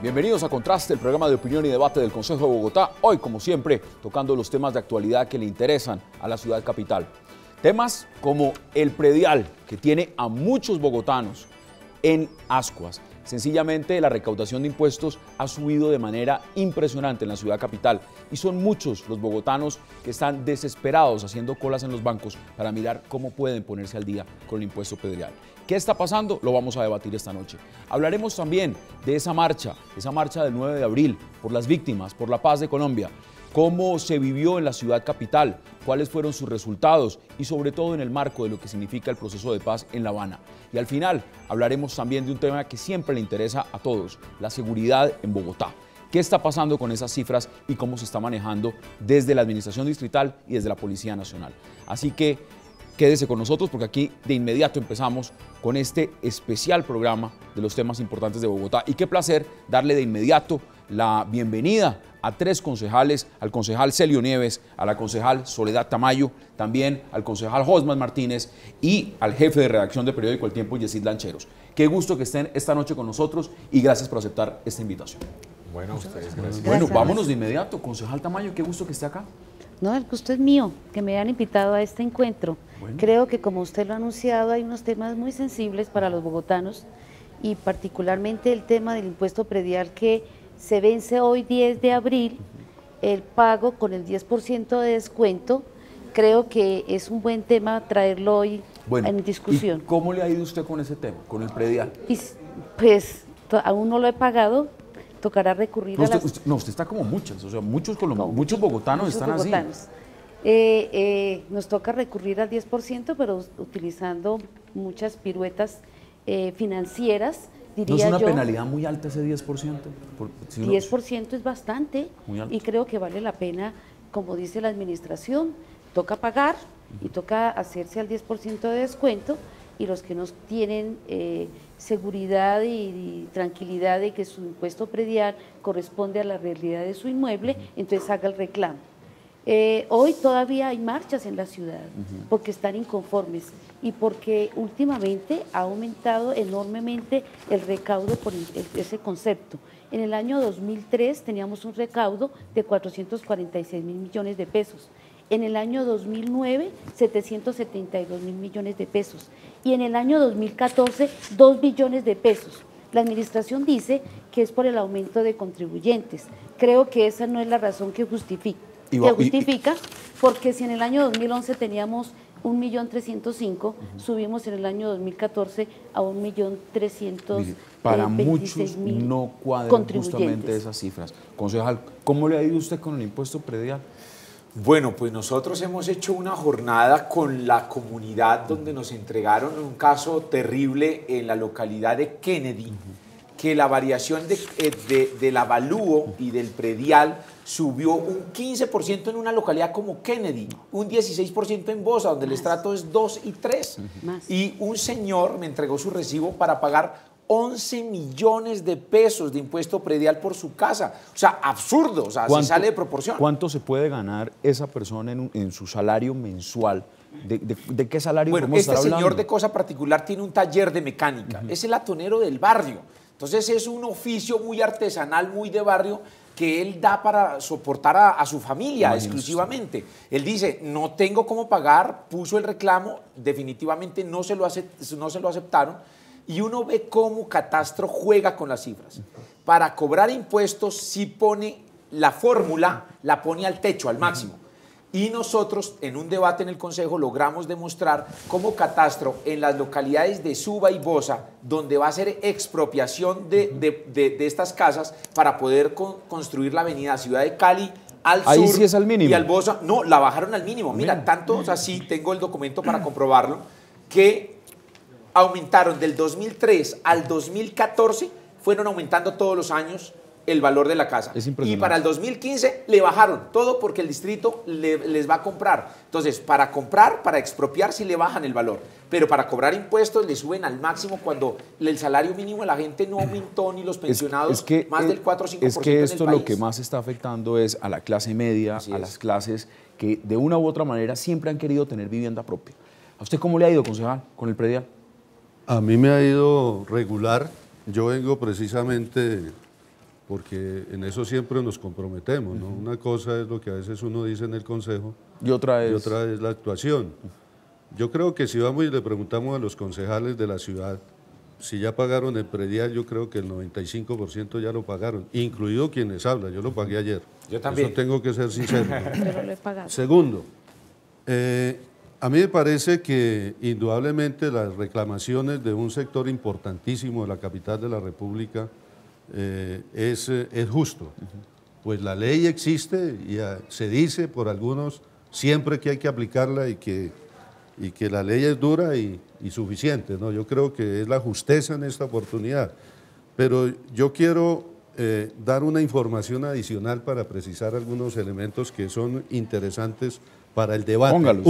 Bienvenidos a Contraste, el programa de opinión y debate del Consejo de Bogotá. Hoy, como siempre, tocando los temas de actualidad que le interesan a la ciudad capital. Temas como el predial, que tiene a muchos bogotanos en ascuas. Sencillamente, la recaudación de impuestos ha subido de manera impresionante en la ciudad capital y son muchos los bogotanos que están desesperados haciendo colas en los bancos para mirar cómo pueden ponerse al día con el impuesto predial. ¿Qué está pasando? Lo vamos a debatir esta noche. Hablaremos también de esa marcha del 9 de abril por las víctimas, por la paz de Colombia. Cómo se vivió en la ciudad capital, cuáles fueron sus resultados y sobre todo en el marco de lo que significa el proceso de paz en La Habana. Y al final hablaremos también de un tema que siempre le interesa a todos, la seguridad en Bogotá. ¿Qué está pasando con esas cifras y cómo se está manejando desde la Administración Distrital y desde la Policía Nacional? Así que quédese con nosotros porque aquí de inmediato empezamos con este especial programa de los temas importantes de Bogotá. Y qué placer darle de inmediato la bienvenida a tres concejales, al concejal Celio Nieves, a la concejal Soledad Tamayo, también al concejal Josman Martínez y al jefe de redacción de Periódico El Tiempo, Yesid Lancheros. Qué gusto que estén esta noche con nosotros y gracias por aceptar esta invitación. Bueno, ustedes, gracias. Bueno, vámonos de inmediato. Concejal Tamayo, qué gusto que esté acá. No, el gusto es mío, que me hayan invitado a este encuentro. Bueno. Creo que como usted lo ha anunciado, hay unos temas muy sensibles para los bogotanos y particularmente el tema del impuesto predial que se vence hoy 10 de abril, el pago con el 10% de descuento. Creo que es un buen tema traerlo hoy en discusión. ¿Y cómo le ha ido usted con ese tema, con el predial? Pues aún no lo he pagado, tocará recurrir no, a las... usted está como muchos, o sea, muchos bogotanos están así. Nos toca recurrir al 10%, pero utilizando muchas piruetas financieras. ¿No es una penalidad muy alta ese 10%? 10% es bastante y creo que vale la pena, como dice la administración, toca pagar y toca hacerse al 10% de descuento y los que no tienen seguridad y tranquilidad de que su impuesto predial corresponde a la realidad de su inmueble, entonces haga el reclamo. Hoy todavía hay marchas en la ciudad porque están inconformes y porque últimamente ha aumentado enormemente el recaudo por ese concepto. En el año 2003 teníamos un recaudo de 446.000 millones de pesos. En el año 2009, 772.000 millones de pesos. Y en el año 2014, 2 billones de pesos. La administración dice que es por el aumento de contribuyentes. Creo que esa no es la razón que justifica. Porque si en el año 2011 teníamos 1.305.000, subimos en el año 2014 a 1.326.000. Para muchos no cuadran justamente esas cifras. Concejal, ¿cómo le ha ido usted con el impuesto predial? Bueno, pues nosotros hemos hecho una jornada con la comunidad donde nos entregaron un caso terrible en la localidad de Kennedy, que la variación del avalúo y del predial subió un 15% en una localidad como Kennedy, un 16% en Bosa, donde el estrato es 2 y 3. Y un señor me entregó su recibo para pagar 11 millones de pesos de impuesto predial por su casa. O sea, absurdo, o sea, se sale de proporción. ¿Cuánto se puede ganar esa persona en su salario mensual? ¿De qué salario podemos estar hablando? Este señor de cosa particular tiene un taller de mecánica, es el atonero del barrio. Entonces es un oficio muy artesanal, muy de barrio, que él da para soportar a su familia exclusivamente. Él dice, no tengo cómo pagar, puso el reclamo, definitivamente no se lo aceptaron, y uno ve cómo Catastro juega con las cifras. Para cobrar impuestos sí pone la fórmula, la pone al techo, al máximo. Y nosotros, en un debate en el Consejo, logramos demostrar cómo Catastro, en las localidades de Suba y Bosa, donde va a ser expropiación de estas casas para poder construir la avenida Ciudad de Cali al Ahí sur sí es al mínimo. Y al Bosa, no, la bajaron al mínimo. Mira, tanto así, tengo el documento para comprobarlo, que aumentaron del 2003 al 2014, fueron aumentando todos los años el valor de la casa. Y para el 2015 le bajaron todo porque el distrito les va a comprar. Entonces, para comprar, para expropiar, sí le bajan el valor. Pero para cobrar impuestos le suben al máximo cuando el salario mínimo de la gente no aumentó ni los pensionados más del 4 o 5% Es que esto lo que más está afectando es a la clase media, a las clases que de una u otra manera siempre han querido tener vivienda propia. ¿A usted cómo le ha ido, concejal, con el predial? A mí me ha ido regular. Yo vengo precisamente porque en eso siempre nos comprometemos, ¿no? Una cosa es lo que a veces uno dice en el Consejo y otra es la actuación. Yo creo que si vamos y le preguntamos a los concejales de la ciudad si ya pagaron el predial, yo creo que el 95% ya lo pagaron, incluido quienes hablan. Yo lo pagué ayer. Yo también. Eso tengo que ser sincero. Pero lo he pagado. Segundo, a mí me parece que indudablemente las reclamaciones de un sector importantísimo de la capital de la República es justo. Pues la ley existe y se dice por algunos siempre que hay que aplicarla y que la ley es dura y suficiente, ¿no? Yo creo que es la justeza en esta oportunidad. Pero yo quiero dar una información adicional para precisar algunos elementos que son interesantes para el debate. Póngalos.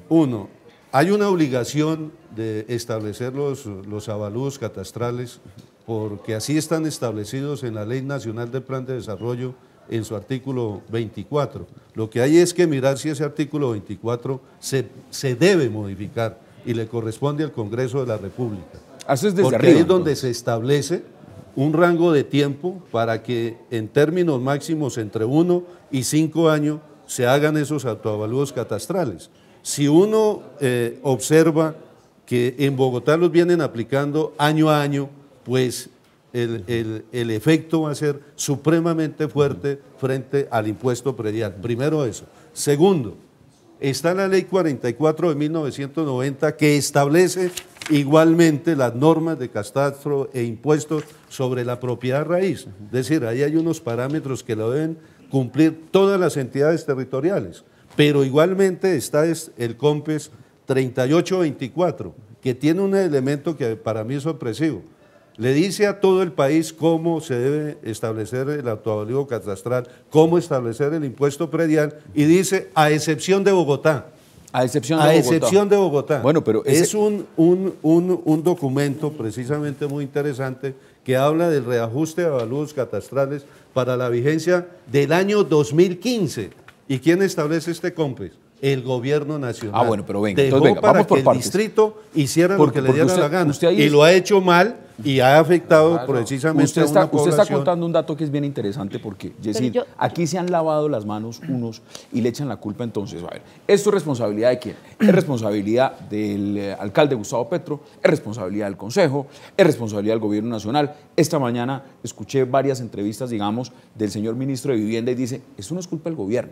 Uno, hay una obligación de establecer los avalúos catastrales porque así están establecidos en la Ley Nacional del Plan de Desarrollo en su artículo 24. Lo que hay es que mirar si ese artículo 24 se debe modificar y le corresponde al Congreso de la República. Porque ahí es donde se establece un rango de tiempo para que en términos máximos entre 1 y 5 años se hagan esos autoavalúos catastrales. Si uno observa que en Bogotá los vienen aplicando año a año, pues el efecto va a ser supremamente fuerte frente al impuesto predial. Primero eso. Segundo, está la Ley 44 de 1990 que establece igualmente las normas de catastro e impuestos sobre la propiedad raíz. Es decir, ahí hay unos parámetros que lo deben cumplir todas las entidades territoriales. Pero igualmente está el COMPES 3824, que tiene un elemento que para mí es sorpresivo. Le dice a todo el país cómo se debe establecer el autoavalúo catastral, cómo establecer el impuesto predial, y dice a excepción de Bogotá. A excepción de Bogotá. Bueno, pero es un documento precisamente muy interesante que habla del reajuste de avalúos catastrales para la vigencia del año 2015. ¿Y quién establece este COMPES? El gobierno nacional. Ah, bueno, pero venga, dejó entonces, venga, para que el distrito hiciera lo que le diera la gana. Y lo ha hecho mal y ha afectado precisamente a una población. Usted está contando un dato que es bien interesante porque, Yesid, aquí se han lavado las manos unos y le echan la culpa entonces. A ver, ¿esto es responsabilidad de quién? Es responsabilidad del alcalde Gustavo Petro, es responsabilidad del Consejo, es responsabilidad del Gobierno Nacional. Esta mañana escuché varias entrevistas, digamos, del señor ministro de Vivienda y dice, esto no es culpa del gobierno.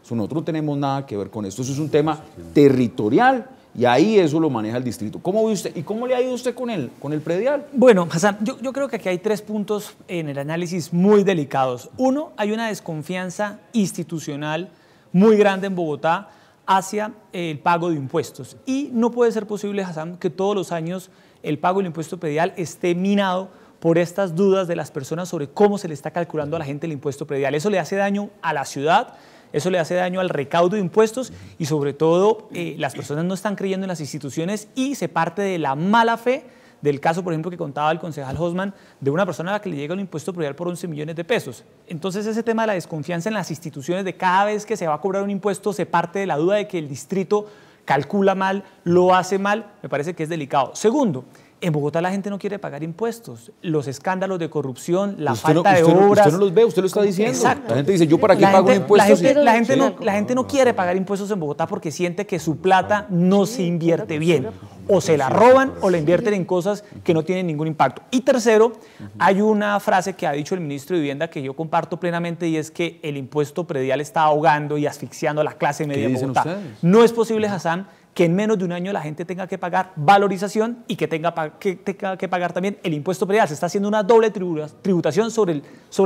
Nosotros no tenemos nada que ver con esto, eso es un tema territorial y ahí eso lo maneja el distrito. ¿Cómo ve usted y cómo le ha ido usted con el predial? Bueno, Hassan, yo creo que aquí hay 3 puntos en el análisis muy delicados. Uno, hay una desconfianza institucional muy grande en Bogotá hacia el pago de impuestos y no puede ser posible, Hassan, que todos los años el pago del impuesto predial esté minado por estas dudas de las personas sobre cómo se le está calculando a la gente el impuesto predial. Eso le hace daño a la ciudad. Eso le hace daño al recaudo de impuestos y sobre todo las personas no están creyendo en las instituciones y se parte de la mala fe del caso, por ejemplo, que contaba el concejal Hosman, de una persona a la que le llega un impuesto predial por 11 millones de pesos. Entonces ese tema de la desconfianza en las instituciones, de cada vez que se va a cobrar un impuesto se parte de la duda de que el distrito calcula mal, lo hace mal, me parece que es delicado. Segundo, en Bogotá la gente no quiere pagar impuestos, los escándalos de corrupción, la falta de obras. Usted no los ve, usted lo está diciendo. Exacto. La gente dice, ¿yo para qué pago impuestos? La gente no quiere pagar impuestos en Bogotá porque siente que su plata no se invierte bien. O se la roban o la invierten en cosas que no tienen ningún impacto. Y tercero, hay una frase que ha dicho el ministro de Vivienda que yo comparto plenamente y es que el impuesto predial está ahogando y asfixiando a la clase media de Bogotá. No es posible, Hassan, que en menos de un año la gente tenga que pagar valorización y que tenga que pagar también el impuesto predial. Se está haciendo una doble tributación sobre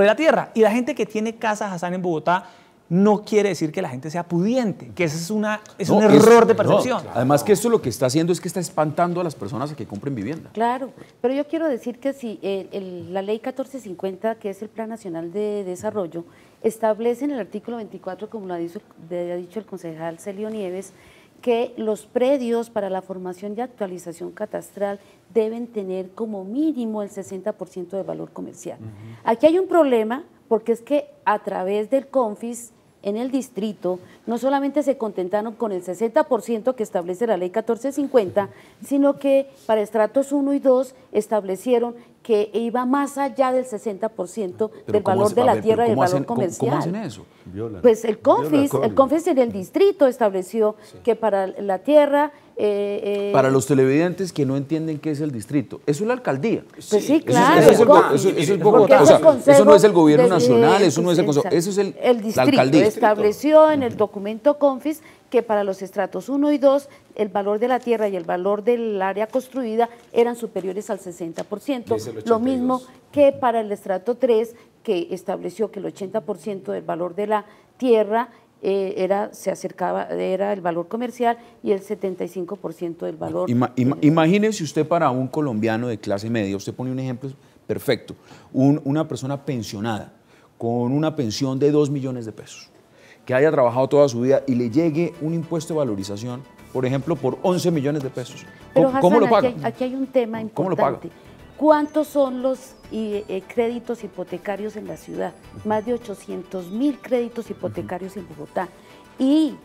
la tierra. Y la gente que tiene casas, Hassan, en Bogotá, no quiere decir que la gente sea pudiente, que ese es un error de percepción. No. Además que esto lo que está haciendo es que está espantando a las personas a que compren vivienda. Claro, pero yo quiero decir que si la ley 1450, que es el Plan Nacional de Desarrollo, establece en el artículo 24, como lo ha dicho el concejal Celio Nieves, que los predios para la formación y actualización catastral deben tener como mínimo el 60% de valor comercial. Aquí hay un problema porque es que a través del CONFIS en el distrito no solamente se contentaron con el 60% que establece la ley 1450, sino que para estratos 1 y 2 establecieron que iba más allá del 60% del valor de la tierra y del valor comercial. ¿Cómo hacen eso? Pues el CONFIS en el distrito estableció que para la tierra... para los televidentes que no entienden qué es el distrito, eso es la alcaldía. Pues sí, claro. Eso es Bogotá. O sea, eso no es el gobierno nacional, eso no es el consejo, eso es el distrito. La alcaldía. Estableció en el documento CONFIS que para los estratos 1 y 2 el valor de la tierra y el valor del área construida eran superiores al 60%, lo mismo que para el estrato 3, que estableció que el 80% del valor de la tierra se acercaba, era el valor comercial y el 75% del valor. Imagínese usted, para un colombiano de clase media, usted pone un ejemplo perfecto, una persona pensionada con una pensión de 2 millones de pesos, que haya trabajado toda su vida y le llegue un impuesto de valorización, por ejemplo, por 11 millones de pesos. Pero, ¿Cómo lo paga? Aquí hay un tema importante. ¿Cómo lo paga? ¿Cuántos son los créditos hipotecarios en la ciudad? Más de 800.000 créditos hipotecarios en Bogotá. Y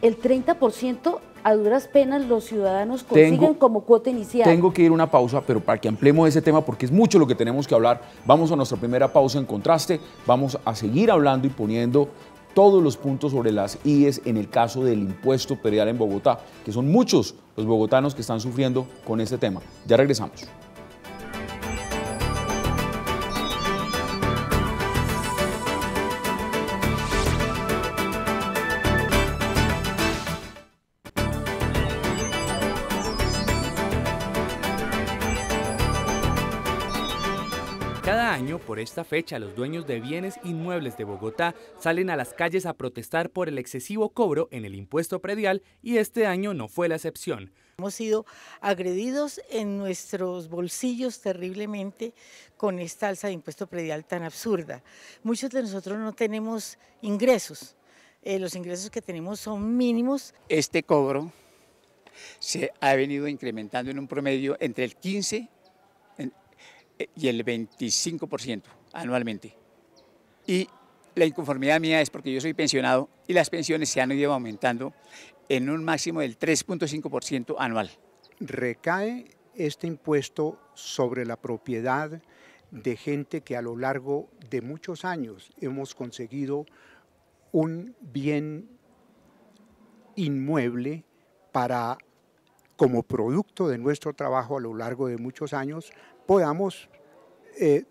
el 30% a duras penas los ciudadanos consiguen como cuota inicial. Tengo que ir a una pausa, pero para que ampliemos ese tema, porque es mucho lo que tenemos que hablar, vamos a nuestra primera pausa en Contraste, vamos a seguir hablando y poniendo todos los puntos sobre las IES en el caso del impuesto predial en Bogotá, que son muchos los bogotanos que están sufriendo con este tema. Ya regresamos. Cada año, por esta fecha, los dueños de bienes inmuebles de Bogotá salen a las calles a protestar por el excesivo cobro en el impuesto predial y este año no fue la excepción. Hemos sido agredidos en nuestros bolsillos terriblemente con esta alza de impuesto predial tan absurda. Muchos de nosotros no tenemos ingresos, los ingresos que tenemos son mínimos. Este cobro se ha venido incrementando en un promedio entre el 15% y el 25% anualmente. Y la inconformidad mía es porque yo soy pensionado y las pensiones se han ido aumentando en un máximo del 3.5% anual. Recae este impuesto sobre la propiedad de gente que a lo largo de muchos años hemos conseguido un bien inmueble para, como producto de nuestro trabajo a lo largo de muchos años, podamos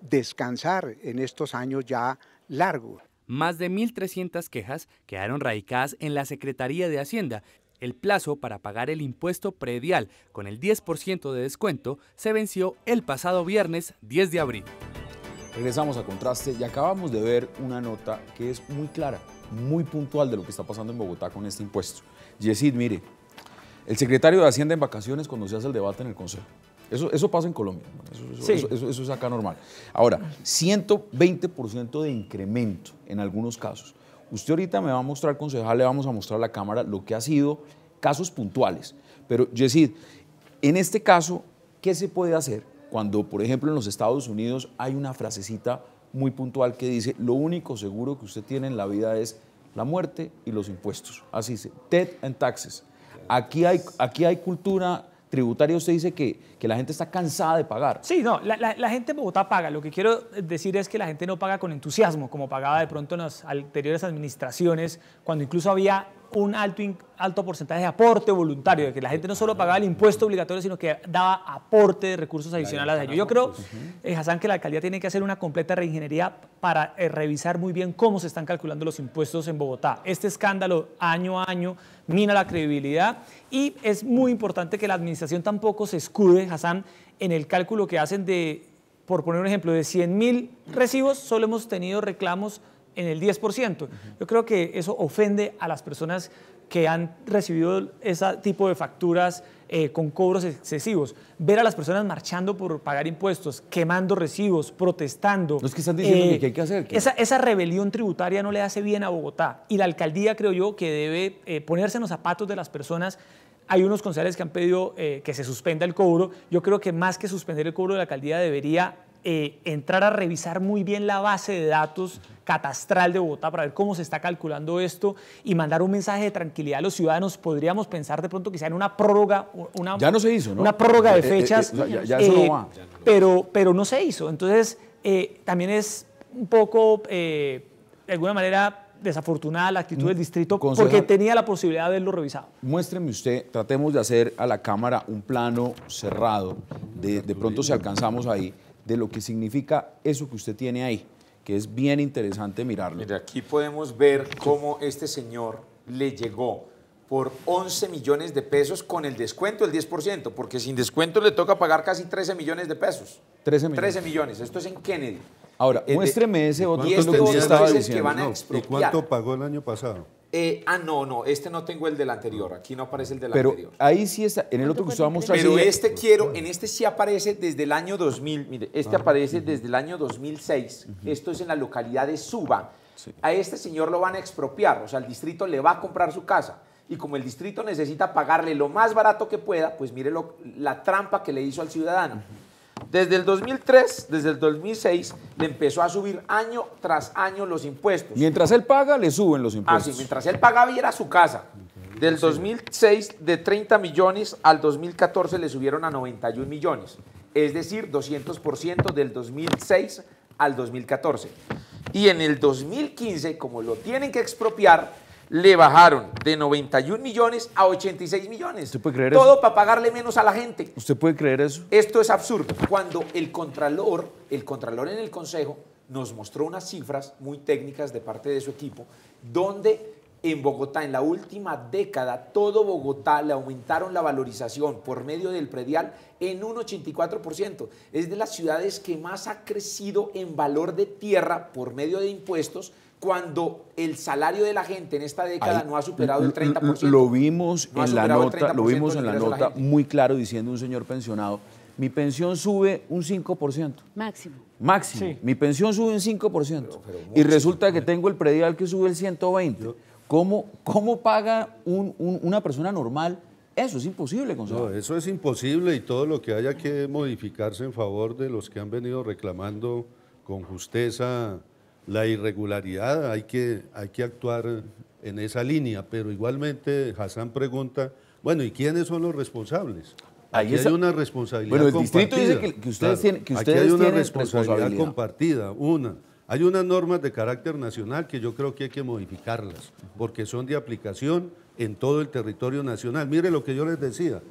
descansar en estos años ya largos. Más de 1.300 quejas quedaron radicadas en la Secretaría de Hacienda. El plazo para pagar el impuesto predial con el 10% de descuento se venció el pasado viernes 10 de abril. Regresamos a Contraste y acabamos de ver una nota que es muy clara, muy puntual de lo que está pasando en Bogotá con este impuesto. Yesid, mire, el secretario de Hacienda en vacaciones cuando se hace el debate en el Consejo. Eso pasa en Colombia, eso es acá normal. Ahora, 120% de incremento en algunos casos. Usted ahorita me va a mostrar, concejal, le vamos a mostrar a la Cámara lo que ha sido casos puntuales. Pero, Yesid, en este caso, ¿qué se puede hacer cuando, por ejemplo, en los Estados Unidos hay una frasecita muy puntual que dice: lo único seguro que usted tiene en la vida es la muerte y los impuestos? Así dice, death and taxes. Aquí hay cultura tributaria. Usted dice que la gente está cansada de pagar. Sí, no, la gente en Bogotá paga. Lo que quiero decir es que la gente no paga con entusiasmo, como pagaba de pronto en las anteriores administraciones, cuando incluso había un alto porcentaje de aporte voluntario, de que la gente no solo pagaba el impuesto obligatorio, sino que daba aporte de recursos adicionales a ello. Yo creo, Hassan, que la alcaldía tiene que hacer una completa reingeniería para revisar muy bien cómo se están calculando los impuestos en Bogotá. Este escándalo año a año mina la credibilidad y es muy importante que la administración tampoco se escude, Hassan, en el cálculo que hacen de, por poner un ejemplo, de 100.000 recibos, solo hemos tenido reclamos en el 10%. Yo creo que eso ofende a las personas que han recibido ese tipo de facturas con cobros excesivos. Ver a las personas marchando por pagar impuestos, quemando recibos, protestando. Los que están diciendo que hay que hacer. Esa rebelión tributaria no le hace bien a Bogotá. Y la alcaldía, creo yo, que debe ponerse en los zapatos de las personas. Hay unos concejales que han pedido que se suspenda el cobro. Yo creo que más que suspender el cobro de la alcaldía debería entrar a revisar muy bien la base de datos catastral de Bogotá para ver cómo se está calculando esto y mandar un mensaje de tranquilidad a los ciudadanos. Podríamos pensar de pronto quizá en una prórroga, ya no se hizo, ¿no? Una prórroga de fechas, ya eso no va. Pero no se hizo. Entonces, también es un poco, de alguna manera, desafortunada la actitud del distrito, porque tenía la posibilidad de haberlo revisado. Muéstreme usted, tratemos de hacer a la cámara un plano cerrado, de pronto si alcanzamos ahí, de lo que significa eso que usted tiene ahí, que es bien interesante mirarlo. Mira, aquí podemos ver cómo este señor le llegó por 11 millones de pesos con el descuento del 10%, porque sin descuento le toca pagar casi 13 millones de pesos. 13 millones. 13 millones, esto es en Kennedy. Ahora, muéstreme ese otro y este que usted estaba es el diciendo. que van a expropiar. ¿Y cuánto pagó el año pasado? No, este no tengo el del anterior, aquí no aparece el del Pero anterior. ahí sí está, en el otro que usted va a mostrar. Pero en este sí aparece desde el año 2000, mire, aparece desde el año 2006, esto es en la localidad de Suba. Sí. A este señor lo van a expropiar, o sea, el distrito le va a comprar su casa. Y como el distrito necesita pagarle lo más barato que pueda, pues mire la trampa que le hizo al ciudadano. Desde el 2003, desde el 2006, le empezó a subir año tras año los impuestos. Mientras él paga, le suben los impuestos. Ah, sí, mientras él pagaba y era su casa. Del 2006, de 30 millones, al 2014 le subieron a 91 millones. Es decir, 200% del 2006 al 2014. Y en el 2015, como lo tienen que expropiar, le bajaron de 91 millones a 86 millones. ¿Usted puede creer todo eso? para pagarle menos a la gente. ¿Usted puede creer eso? Esto es absurdo. Cuando el contralor en el Consejo nos mostró unas cifras muy técnicas de parte de su equipo, donde en Bogotá, en la última década, todo Bogotá le aumentaron la valorización por medio del predial en un 84%. Es de las ciudades que más ha crecido en valor de tierra por medio de impuestos, cuando el salario de la gente en esta década no ha superado el 30%. Lo vimos en la nota muy claro diciendo un señor pensionado, mi pensión sube un 5%. Máximo. Sí. Mi pensión sube un 5%. Y resulta que tengo el predial que sube el 120%. ¿Cómo paga una persona normal? Eso es imposible, Gonzalo. No, eso es imposible y todo lo que haya que modificarse en favor de los que han venido reclamando con justeza la irregularidad, hay que actuar en esa línea, pero igualmente Hassan pregunta, bueno, ¿y quiénes son los responsables? Aquí hay una responsabilidad compartida. Bueno, el distrito dice que ustedes tienen aquí hay una responsabilidad compartida. Hay unas normas de carácter nacional que yo creo que hay que modificarlas, porque son de aplicación en todo el territorio nacional. Mire lo que yo les decía,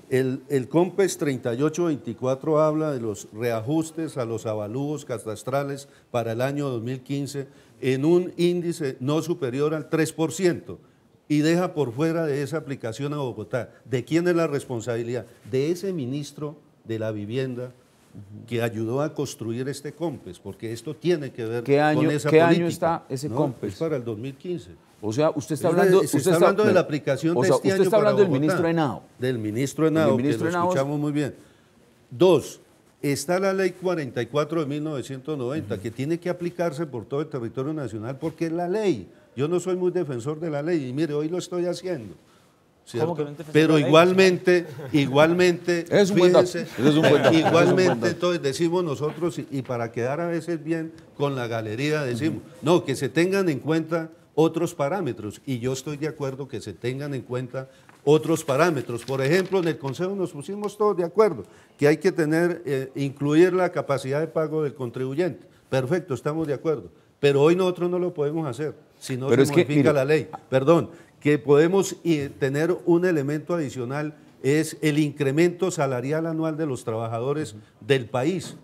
el COMPES 3824 habla de los reajustes a los avalúos catastrales para el año 2015 en un índice no superior al 3%. Y deja por fuera de esa aplicación a Bogotá. ¿De quién es la responsabilidad? De ese ministro de la Vivienda que ayudó a construir este COMPES, porque esto tiene que ver con esa política. ¿Qué año está ese COMPES? Es para el 2015. O sea, usted está hablando... Usted está hablando de la aplicación de este año. Usted está hablando del ministro Henao. Del ministro Henao, que lo escuchamos muy bien. 2. Está la ley 44 de 1990, que tiene que aplicarse por todo el territorio nacional, porque es la ley. Yo no soy muy defensor de la ley, y mire, hoy lo estoy haciendo. ¿Cierto? Que no pero igualmente, es un buen dato. Igualmente, entonces decimos nosotros, y para quedar a veces bien con la galería, decimos, no, que se tengan en cuenta otros parámetros, y yo estoy de acuerdo que se tengan en cuenta otros parámetros. Por ejemplo, en el Consejo nos pusimos todos de acuerdo que hay que incluir la capacidad de pago del contribuyente. Perfecto, estamos de acuerdo. Pero hoy nosotros no lo podemos hacer, si no se modifica la ley. Perdón, que podemos tener un elemento adicional, es el incremento salarial anual de los trabajadores del país,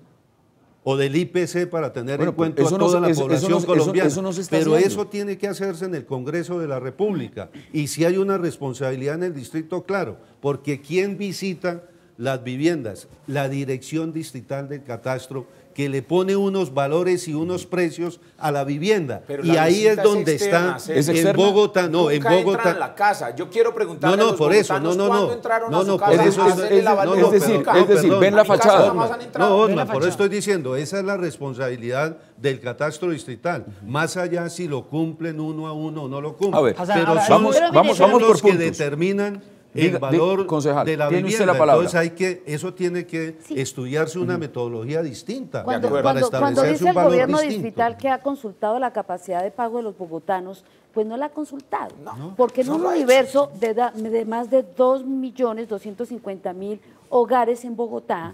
o del IPC, para tener en cuenta a toda la población colombiana. Pero eso tiene que hacerse en el Congreso de la República. Y si hay una responsabilidad en el distrito, claro, porque ¿quién visita las viviendas? La Dirección Distrital del Catastro, que le pone unos valores y unos precios a la vivienda. Pero y ahí es donde está, en Bogotá, no, en Bogotá. En la casa. Yo quiero preguntarle a los bogotanos cuándo entraron a su casa. Es decir, ven la fachada. No, Osma, por eso estoy diciendo, esa es la responsabilidad del catastro distrital. Más allá si lo cumplen uno a uno o no lo cumplen. A ver, pero vamos por los que puntos. determinan el valor concejal, de la tiene vivienda. usted la palabra. Entonces eso tiene que estudiarse una metodología distinta Cuando establecerse dice un el valor gobierno distinto. distrital que ha consultado la capacidad de pago de los bogotanos, pues no la ha consultado, porque en un universo de más de 2.250.000 hogares en Bogotá,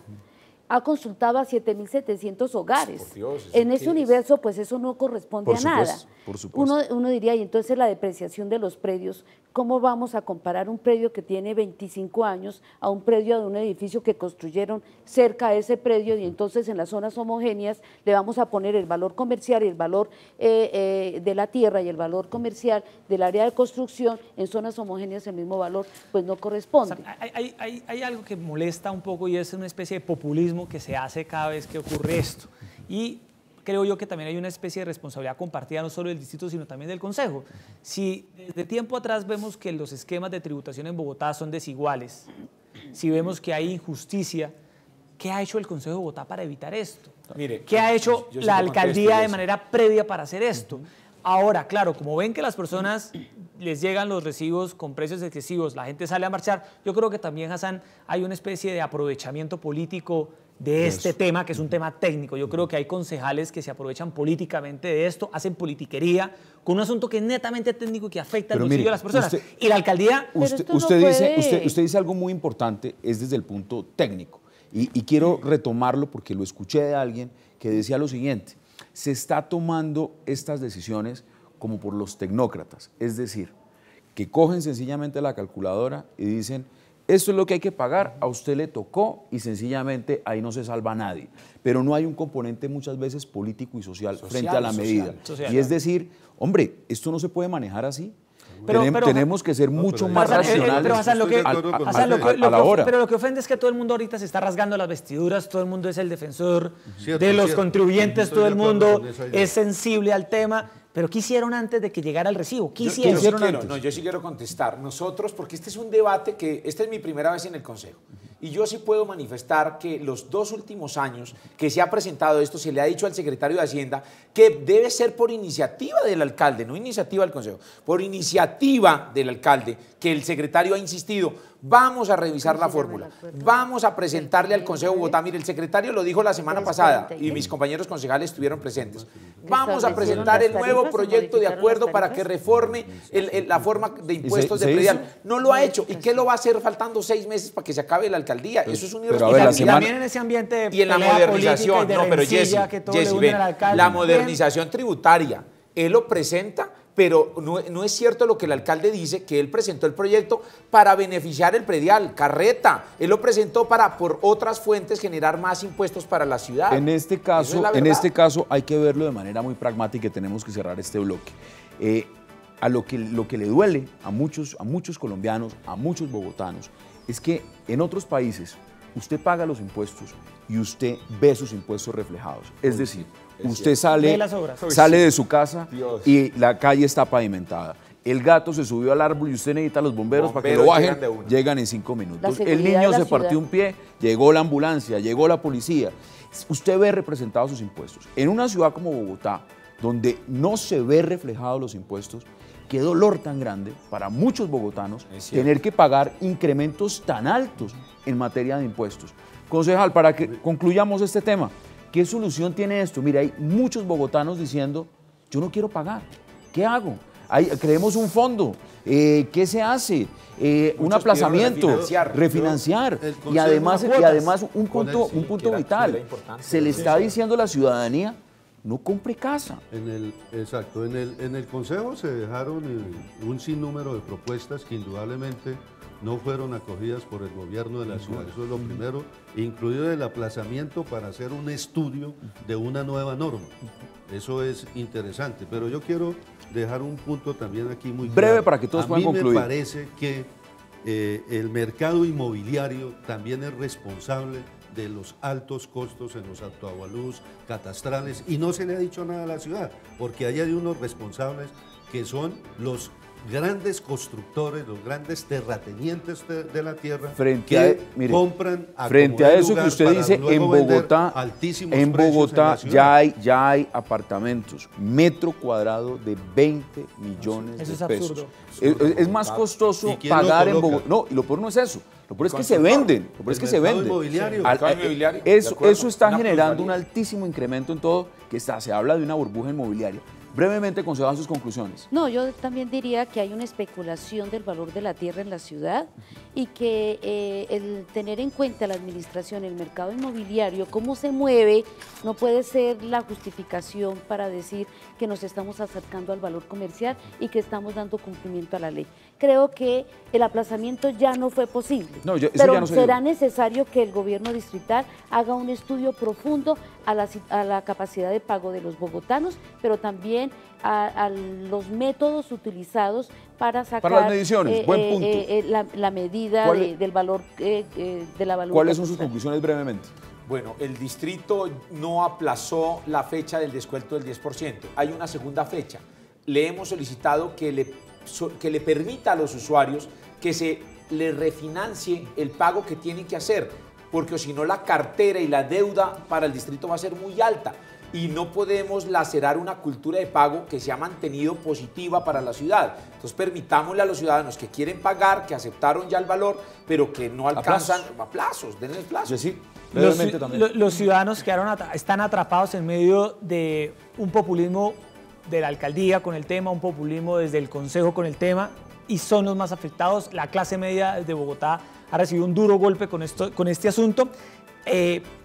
ha consultado a 7.700 hogares. Dios, en ese universo, pues eso no corresponde a nada. Por supuesto. Uno diría, y entonces la depreciación de los predios, ¿cómo vamos a comparar un predio que tiene 25 años a un predio de un edificio que construyeron cerca a ese predio, y entonces en las zonas homogéneas le vamos a poner el valor comercial y el valor de la tierra y el valor comercial del área de construcción en zonas homogéneas el mismo valor? Pues no corresponde. O sea, hay algo que molesta un poco y es una especie de populismo que se hace cada vez que ocurre esto. Y creo yo que también hay una especie de responsabilidad compartida no solo del distrito, sino también del Consejo. Si desde tiempo atrás vemos que los esquemas de tributación en Bogotá son desiguales, si vemos que hay injusticia, ¿qué ha hecho el Consejo de Bogotá para evitar esto? Mire, ¿Qué ha hecho yo sí la te contesto alcaldía de eso. manera previa para hacer esto? Ahora, claro, como ven que las personas les llegan los recibos con precios excesivos, la gente sale a marchar, yo creo que también, Hassan, hay una especie de aprovechamiento político de este tema, que es un tema técnico. Yo creo que hay concejales que se aprovechan políticamente de esto, hacen politiquería con un asunto que es netamente técnico y que afecta al bolsillo de las personas. Y la alcaldía... Usted dice algo muy importante, es desde el punto técnico. Y quiero retomarlo porque lo escuché de alguien que decía lo siguiente: se está tomando estas decisiones como por los tecnócratas, es decir, que cogen sencillamente la calculadora y dicen, esto es lo que hay que pagar, a usted le tocó y sencillamente ahí no se salva nadie. Pero no hay un componente muchas veces político y social frente a la medida. Y es decir, hombre, esto no se puede manejar así. Tenemos que ser mucho más racionales pero lo que ofende es que todo el mundo ahorita se está rasgando las vestiduras, todo el mundo es el defensor de los contribuyentes, todo el mundo es sensible al tema. Pero ¿qué hicieron antes de que llegara el recibo? ¿Qué hicieron? Yo sí quiero contestar. Nosotros, porque este es un debate que, esta es mi primera vez en el Consejo, y yo sí puedo manifestar que los 2 últimos años que se ha presentado esto, se le ha dicho al secretario de Hacienda que debe ser por iniciativa del alcalde, no iniciativa del Consejo, por iniciativa del alcalde, que el secretario ha insistido, vamos a revisar la fórmula, vamos a presentarle al Consejo de Bogotá. Mire, el secretario lo dijo la semana pasada y mis compañeros concejales estuvieron presentes. Vamos a presentar el nuevo proyecto de acuerdo para que reforme la forma de impuestos de predial. No lo ha hecho. ¿Y qué lo va a hacer faltando 6 meses para que se acabe la alcaldía? Eso es un irresponsabilidad. Y también en ese ambiente y en la modernización, no, pero Jessy, ven, la modernización tributaria, él lo presenta, pero no es cierto lo que el alcalde dice, que él presentó el proyecto para beneficiar el predial, carreta. Él lo presentó para, por otras fuentes, generar más impuestos para la ciudad. En este caso hay que verlo de manera muy pragmática y tenemos que cerrar este bloque. Lo que le duele a muchos colombianos, a muchos bogotanos, es que en otros países usted paga los impuestos y usted ve sus impuestos reflejados. Es decir, usted sale de su casa y la calle está pavimentada. El gato se subió al árbol y usted necesita los bomberos para que lo bajen, llegan en 5 minutos. El niño se partió un pie, llegó la ambulancia, llegó la policía. Usted ve representados sus impuestos. En una ciudad como Bogotá, donde no se ve reflejados los impuestos, qué dolor tan grande para muchos bogotanos tener que pagar incrementos tan altos en materia de impuestos. Concejal, para que concluyamos este tema, ¿qué solución tiene esto? Mira, hay muchos bogotanos diciendo, yo no quiero pagar, ¿qué hago? Creemos un fondo, ¿qué se hace? Un aplazamiento, refinanciar. Y además un punto vital, se le está diciendo a la ciudadanía, no compre casa. Exacto, en el Consejo se dejaron un sinnúmero de propuestas que indudablemente no fueron acogidas por el gobierno de la ciudad. Eso es lo primero, incluido el aplazamiento para hacer un estudio de una nueva norma. Eso es interesante, pero yo quiero dejar un punto también aquí muy breve claro. Para que todos puedan concluir. A mí me parece que el mercado inmobiliario también es responsable de los altos costos en los autoavalúos catastrales y no se le ha dicho nada a la ciudad, porque ahí hay unos responsables que son los grandes constructores, los grandes terratenientes de la tierra frente que compran frente a eso que usted dice, en Bogotá ya hay apartamentos, metro cuadrado de 20 millones de pesos. Es más costoso pagar en Bogotá. No, y lo peor no es eso. Lo peor es que se venden. Lo peor es que se venden. Eso está generando un altísimo incremento en todo, que se habla de una burbuja inmobiliaria. Brevemente, concejal, sus conclusiones. No, yo también diría que hay una especulación del valor de la tierra en la ciudad y que el tener en cuenta la administración, el mercado inmobiliario, cómo se mueve, no puede ser la justificación para decir que nos estamos acercando al valor comercial y que estamos dando cumplimiento a la ley. Creo que el aplazamiento ya no fue posible, pero será necesario que el gobierno distrital haga un estudio profundo a la capacidad de pago de los bogotanos, pero también a los métodos utilizados para sacar para las mediciones. Buen punto. La medida del valor de la valor. ¿Cuáles son sus conclusiones brevemente? Bueno, el distrito no aplazó la fecha del descuento del 10%. Hay una segunda fecha. Le hemos solicitado que le permita a los usuarios que se le refinancie el pago que tienen que hacer, porque si no la cartera y la deuda para el distrito va a ser muy alta y no podemos lacerar una cultura de pago que se ha mantenido positiva para la ciudad. Entonces permitámosle a los ciudadanos que quieren pagar, que aceptaron ya el valor, pero que no alcanzan a plazos, denles plazos. Sí, los ciudadanos están atrapados en medio de un populismo de la alcaldía con el tema, un populismo desde el consejo con el tema, y son los más afectados. La clase media de Bogotá ha recibido un duro golpe con este asunto.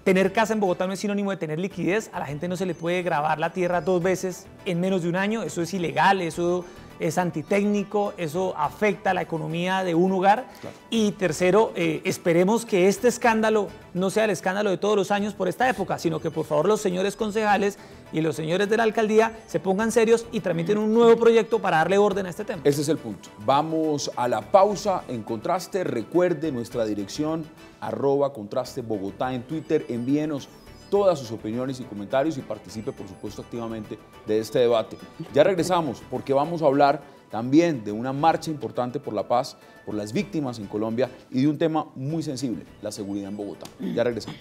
Tener casa en Bogotá no es sinónimo de tener liquidez. A la gente no se le puede gravar la tierra 2 veces en menos de un año. Eso es ilegal, eso es antitécnico, eso afecta a la economía de un hogar. Claro. Y tercero, esperemos que este escándalo no sea el escándalo de todos los años por esta época, sino que por favor los señores concejales y los señores de la alcaldía se pongan serios y tramiten un nuevo proyecto para darle orden a este tema. Ese es el punto. Vamos a la pausa en Contraste. Recuerde nuestra dirección, @Contraste Bogotá en Twitter. Envíenos todas sus opiniones y comentarios y participe, por supuesto, activamente de este debate. Ya regresamos porque vamos a hablar también de una marcha importante por la paz, por las víctimas en Colombia y de un tema muy sensible, la seguridad en Bogotá. Ya regresamos.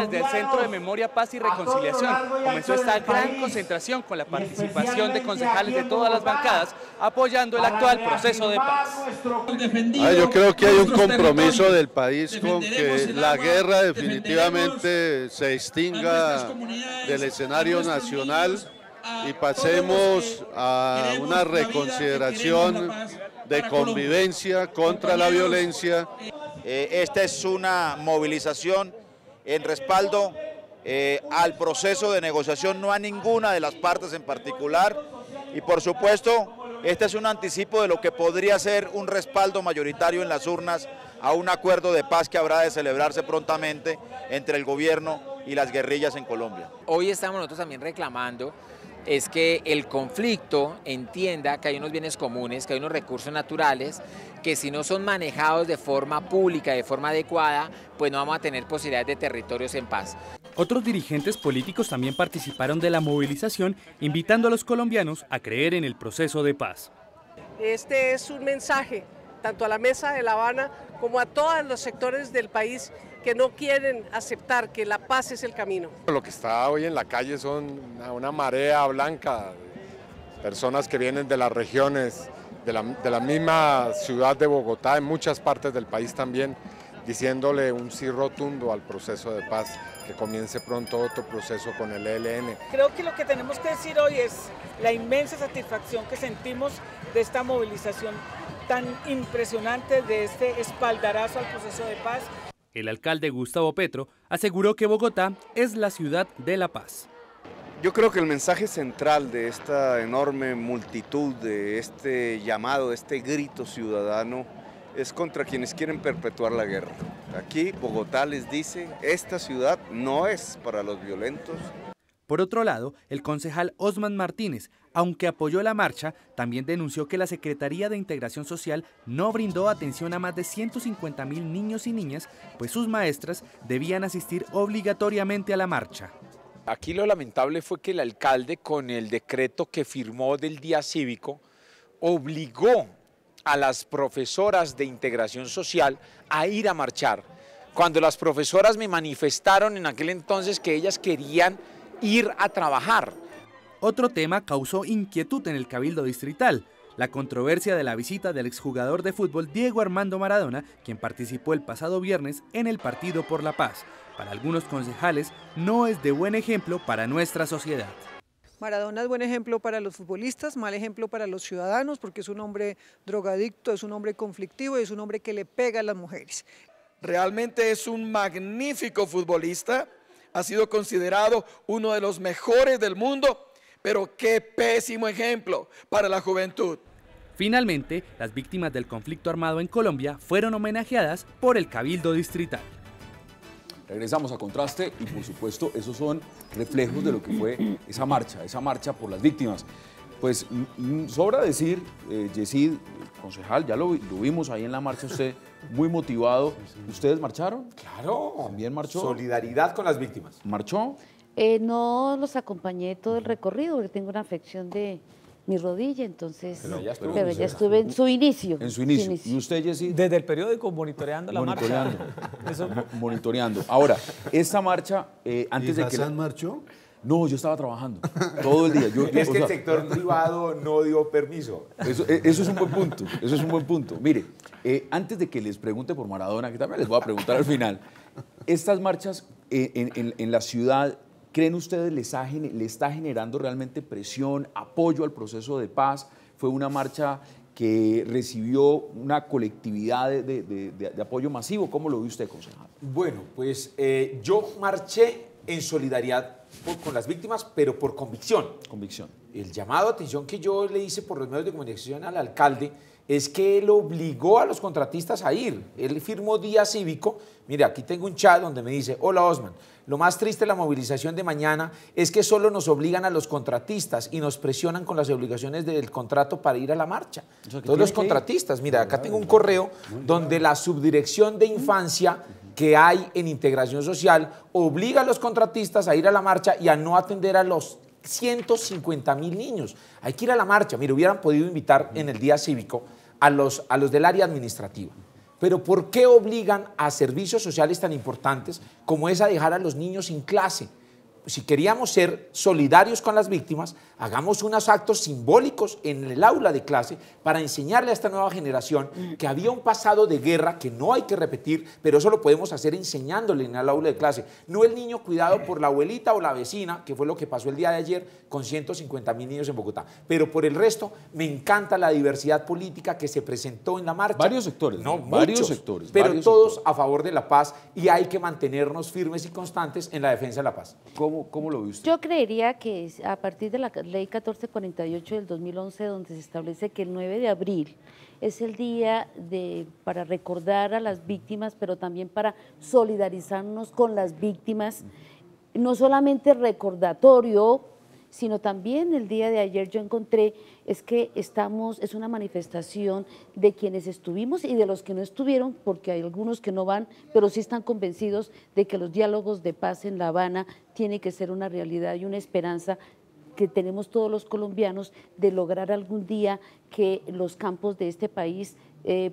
Desde el Centro de Memoria, Paz y Reconciliación comenzó esta gran concentración con la participación de concejales de todas las bancadas apoyando el actual proceso de paz. Yo creo que hay un compromiso del país con que la guerra definitivamente se extinga del escenario nacional y pasemos a una reconsideración de convivencia contra la violencia. Esta es una movilización en respaldo al proceso de negociación, no a ninguna de las partes en particular, y por supuesto este es un anticipo de lo que podría ser un respaldo mayoritario en las urnas a un acuerdo de paz que habrá de celebrarse prontamente entre el gobierno y las guerrillas en Colombia. Hoy estamos nosotros también reclamando es que el conflicto entienda que hay unos bienes comunes, que hay unos recursos naturales, que si no son manejados de forma pública, de forma adecuada, pues no vamos a tener posibilidades de territorios en paz. Otros dirigentes políticos también participaron de la movilización, invitando a los colombianos a creer en el proceso de paz. Este es un mensaje tanto a la Mesa de La Habana como a todos los sectores del país que no quieren aceptar que la paz es el camino. Lo que está hoy en la calle son una marea blanca, personas que vienen de las regiones, de la misma ciudad de Bogotá, en muchas partes del país también, diciéndole un sí rotundo al proceso de paz, que comience pronto otro proceso con el ELN. Creo que lo que tenemos que decir hoy es la inmensa satisfacción que sentimos de esta movilización tan impresionante, de este espaldarazo al proceso de paz. El alcalde Gustavo Petro aseguró que Bogotá es la ciudad de la paz. Yo creo que el mensaje central de esta enorme multitud, de este llamado, de este grito ciudadano, es contra quienes quieren perpetuar la guerra. Aquí Bogotá les dice, esta ciudad no es para los violentos. Por otro lado, el concejal Osman Martínez, aunque apoyó la marcha, también denunció que la Secretaría de Integración Social no brindó atención a más de 150.000 niños y niñas, pues sus maestras debían asistir obligatoriamente a la marcha. Aquí lo lamentable fue que el alcalde, con el decreto que firmó del día cívico, obligó a las profesoras de integración social a ir a marchar. Cuando las profesoras me manifestaron en aquel entonces que ellas querían ir a trabajar. Otro tema causó inquietud en el Cabildo Distrital, la controversia de la visita del exjugador de fútbol Diego Armando Maradona, quien participó el pasado viernes en el Partido por la Paz. Para algunos concejales no es de buen ejemplo para nuestra sociedad. Maradona es buen ejemplo para los futbolistas, mal ejemplo para los ciudadanos, porque es un hombre drogadicto, es un hombre conflictivo y es un hombre que le pega a las mujeres. Realmente es un magnífico futbolista, ha sido considerado uno de los mejores del mundo, pero qué pésimo ejemplo para la juventud. Finalmente, las víctimas del conflicto armado en Colombia fueron homenajeadas por el Cabildo Distrital. Regresamos a Contraste y por supuesto esos son reflejos de lo que fue esa marcha por las víctimas. Pues sobra decir, Yesid, concejal, ya lo vimos ahí en la marcha, usted muy motivado. ¿Ustedes marcharon? Claro. ¿También marchó? Solidaridad con las víctimas. ¿Marchó? No los acompañé todo el recorrido porque tengo una afección de mi rodilla, entonces, pero ya estuve en su inicio. En su inicio. ¿Y usted, Yesid? Desde el periódico monitoreando la marcha. Monitoreando. Ahora, esta marcha, antes de que... ¿Hassan marchó? No, yo estaba trabajando todo el día. Es que el sector privado no dio permiso. Eso es un buen punto, eso es un buen punto. Mire, antes de que les pregunte por Maradona, que también les voy a preguntar al final, estas marchas en la ciudad, ¿creen ustedes le está generando realmente presión, apoyo al proceso de paz? Fue una marcha que recibió una colectividad de apoyo masivo. ¿Cómo lo ve usted, concejal? Bueno, pues yo marché en solidaridad con las víctimas, pero por convicción. Convicción. El llamado de atención que yo le hice por los medios de comunicación al alcalde es que él obligó a los contratistas a ir. Él firmó día cívico. Mire, aquí tengo un chat donde me dice: hola Osman, lo más triste de la movilización de mañana es que solo nos obligan a los contratistas y nos presionan con las obligaciones del contrato para ir a la marcha. O sea, todos los contratistas, mira, acá tengo un correo donde la subdirección de infancia que hay en integración social obliga a los contratistas a ir a la marcha y a no atender a los 150.000 niños. Hay que ir a la marcha. Mire, hubieran podido invitar en el día cívico a los del área administrativa. Pero ¿por qué obligan a servicios sociales tan importantes como es a dejar a los niños sin clase? Si queríamos ser solidarios con las víctimas, hagamos unos actos simbólicos en el aula de clase para enseñarle a esta nueva generación que había un pasado de guerra que no hay que repetir, pero eso lo podemos hacer enseñándole en el aula de clase. No el niño cuidado por la abuelita o la vecina, que fue lo que pasó el día de ayer con 150.000 niños en Bogotá. Pero por el resto, me encanta la diversidad política que se presentó en la marcha. Varios sectores. No, varios muchos, sectores. Pero varios todos sectores. a favor de la paz y hay que mantenernos firmes y constantes en la defensa de la paz. ¿Cómo lo ve usted? Yo creería que a partir de la ley 1448 del 2011, donde se establece que el 9 de abril es el día para recordar a las víctimas, pero también para solidarizarnos con las víctimas, no solamente recordatorio, sino también el día de ayer yo encontré es que es una manifestación de quienes estuvimos y de los que no estuvieron, porque hay algunos que no van, pero sí están convencidos de que los diálogos de paz en La Habana tienen que ser una realidad y una esperanza que tenemos todos los colombianos de lograr algún día que los campos de este país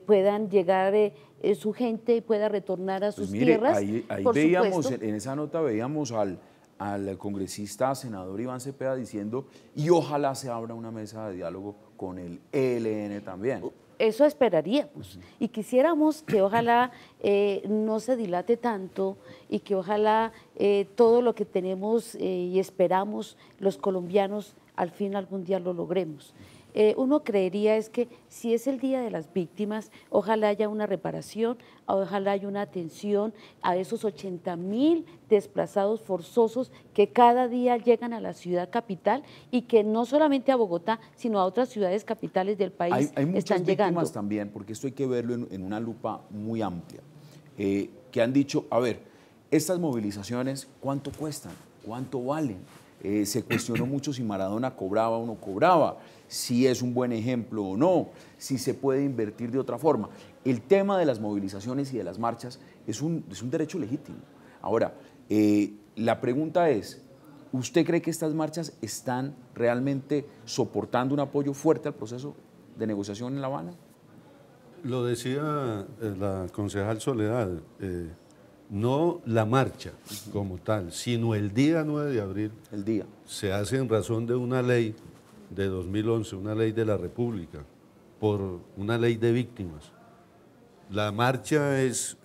puedan llegar su gente y pueda retornar a sus tierras. Ahí veíamos, en esa nota veíamos al congresista senador Iván Cepeda diciendo: y ojalá se abra una mesa de diálogo con el ELN también. Eso esperaríamos y quisiéramos que ojalá no se dilate tanto y que ojalá todo lo que tenemos y esperamos los colombianos al fin algún día lo logremos. Uno creería es que si es el Día de las Víctimas, ojalá haya una reparación, ojalá haya una atención a esos 80.000 desplazados forzosos que cada día llegan a la ciudad capital y que no solamente a Bogotá, sino a otras ciudades capitales del país hay muchas están llegando. víctimas también, porque esto hay que verlo en una lupa muy amplia, que han dicho: a ver, estas movilizaciones, ¿cuánto cuestan? ¿Cuánto valen? Se cuestionó mucho si Maradona cobraba o no cobraba, si es un buen ejemplo o no, si se puede invertir de otra forma. El tema de las movilizaciones y de las marchas es un derecho legítimo. Ahora, la pregunta es, ¿usted cree que estas marchas están realmente soportando un apoyo fuerte al proceso de negociación en La Habana? Lo decía la concejal Soledad, no la marcha como tal, sino el día 9 de abril se hace en razón de una ley de 2011, una ley de la República, por una ley de víctimas. La marcha es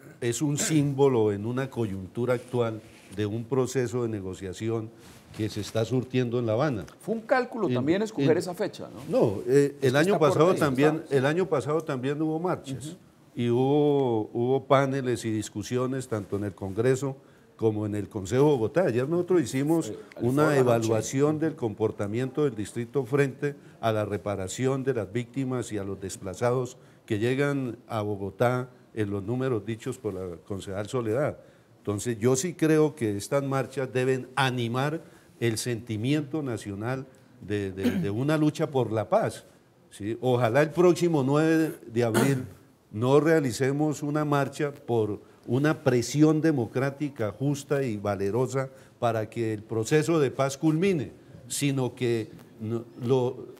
un símbolo en una coyuntura actual de un proceso de negociación que se está surtiendo en La Habana. Fue un cálculo también escoger esa fecha, ¿no? No, el año pasado también hubo marchas y hubo paneles y discusiones tanto en el Congreso como en el Consejo de Bogotá. Ayer nosotros hicimos una evaluación del comportamiento del distrito frente a la reparación de las víctimas y a los desplazados que llegan a Bogotá en los números dichos por la concejal Soledad. Entonces yo sí creo que estas marchas deben animar el sentimiento nacional de una lucha por la paz, ¿sí? Ojalá el próximo 9 de abril no realicemos una marcha por una presión democrática justa y valerosa para que el proceso de paz culmine, sino que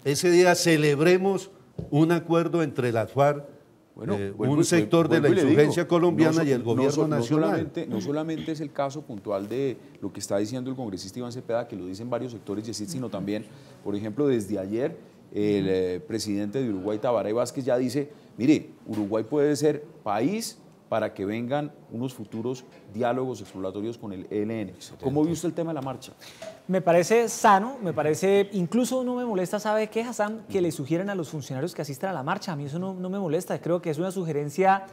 ese día celebremos un acuerdo entre las FARC, un sector de la insurgencia colombiana y el gobierno nacional. No solamente es el caso puntual de lo que está diciendo el congresista Iván Cepeda, que lo dicen varios sectores, sino también, por ejemplo, desde ayer el presidente de Uruguay, Tabaré Vázquez, ya dice, mire, Uruguay puede ser país para que vengan unos futuros diálogos exploratorios con el ELN. ¿Cómo vio usted el tema de la marcha? Me parece sano, incluso no me molesta, ¿sabe qué, Hassan? Que le sugieran a los funcionarios que asistan a la marcha. A mí eso no me molesta, creo que es una sugerencia